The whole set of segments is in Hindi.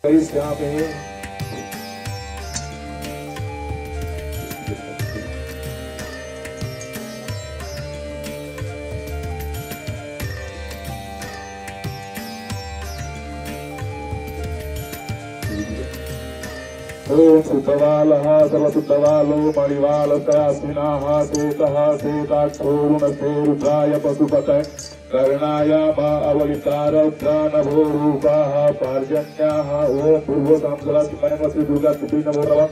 करिष्यामि। ओम सुतवालः सर्वसुतवालो मणिवालकयास्मिनाः शेतः शेताक्षोरुणस्ते रुद्राय पशुपतये कर्णाय मा अवलितारौद्रानभो रूपाः पार्जन्याः। ओम पूर्वसांसरात्मनमसि दुर्गादेवी नमो नमः।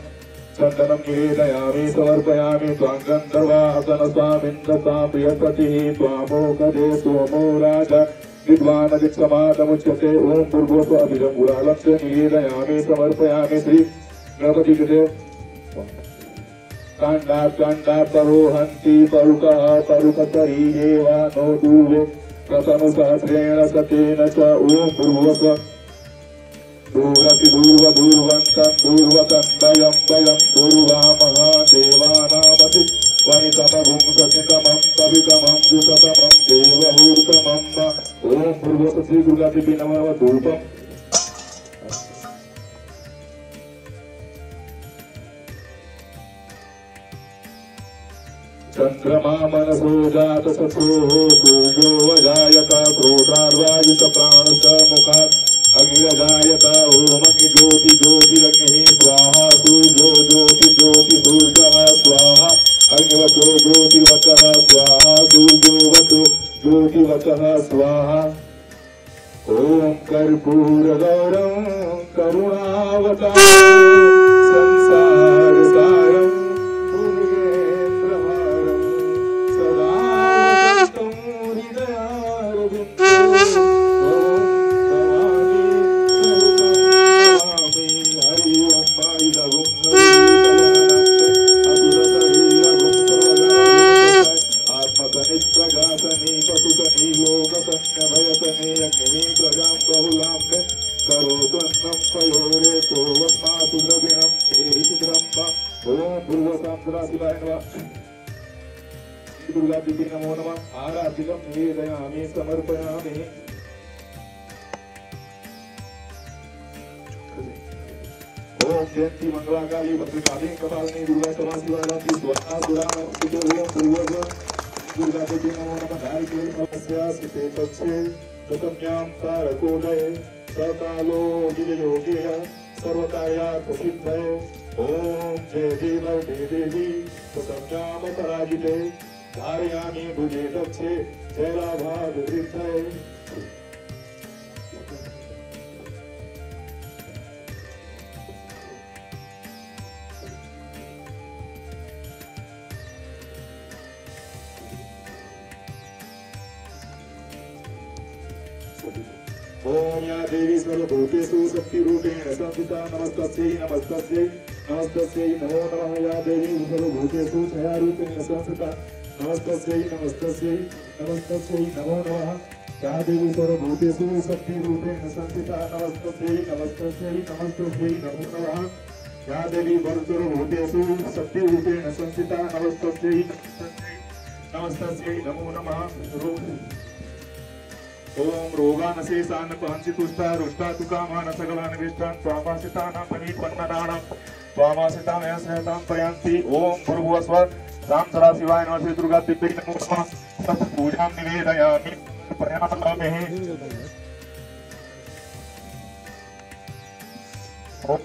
चन्दनं निवेदयामि समर्पयामि त्वां गन्धर्वासनस्वामिन्द्रसां प्रियपतिः त्वामोकदे सोमो राजा विद्वानदिक्समादमुच्यते। ओम पूर्वस्व अभिजम्बुरालं च निवेदयामि समर्पयामि श्री गणपति कृते कांडा कांडा परोहंती परुकः परुकतरीरेवा नो दूरे प्रथम सहस्रेण सतेन च। ओम पूर्वस्व दूरति दूर्व दूर्वन्तं दूर्वतं वयं वयं दूर्वामः देवानामति वनितमभुं सतितमं कवितमं जुततमं देवहूतमं। ओम पूर्वस्व श्री दुर्गादेवी नमः। धूपम् चंद्रमा मनसो जात सखोः सूर्यो वजायत क्रोधार्वायुत प्राणश्च मुखात् अग्निरजायत। ओम अग्नि ज्योति ज्योतिरग्निः स्वाहा सूर्यो ज्योति ज्योति सूर्यः स्वाहा अग्निवचो ज्योतिवचः स्वाहा सूर्यो वचो ज्योतिवचः स्वाहा। ओम कर्पूरगौरं करुणावतारं संसारसारं दुर्गादेवी नमो नमः। आराधिकं निवेदयामि समर्पयामि। ओम जयंती मंगलाकाली भद्रकाली कपालिनी दुर्गा क्षमा शिवारात्रि स्वाहा सुरामस्तुते। ओम पूर्वज दुर्गादेवी नमो नमः। धारिके नमस्या स्थिते पक्षे प्रथम्यां तारकोदये सकालो गिरियोगेय सर्वकार्यार्थ सिद्धये। ओम जय देव देवी प्रथम्यां पराजिते धारयामि भुजे दक्षे जयलाभावृद्धये। ओम या देवी सर्वभूतेषु शक्तिरूपेण संस्थिता नमस्तस्यै नमस्तस्यै नमस्तस्यै नमो नमः। या देवी सर्वभूतेषु छायारूपेण संस्थिता नमस्तस्यै नमस्तस्यै नमस्तस्यै नमो नमः। या देवी सर्वभूतेषु शक्तिरूपेण संस्थिता नमस्तस्यै नमस्तस्यै नमस्तस्यै नमो नमः। या देवी सर्वभूतेषु शक्तिरूपेण संस्थिता नमस्तस्यै नमस्तस्यै नमो नमः। ओम रोगानशेषान् पहंसि तुष्टा रुष्टा तुकामान् सकलान् विष्टान् स्वामासितानां पनीपन्ननानां स्वामासितानया सहतां पयांति। ओम भूर्भुवस्व राम सदाशिवाय नमः। श्री दुर्गादेवी नमो नमः। सत पूजां निवेदयामि प्रयामि। ओम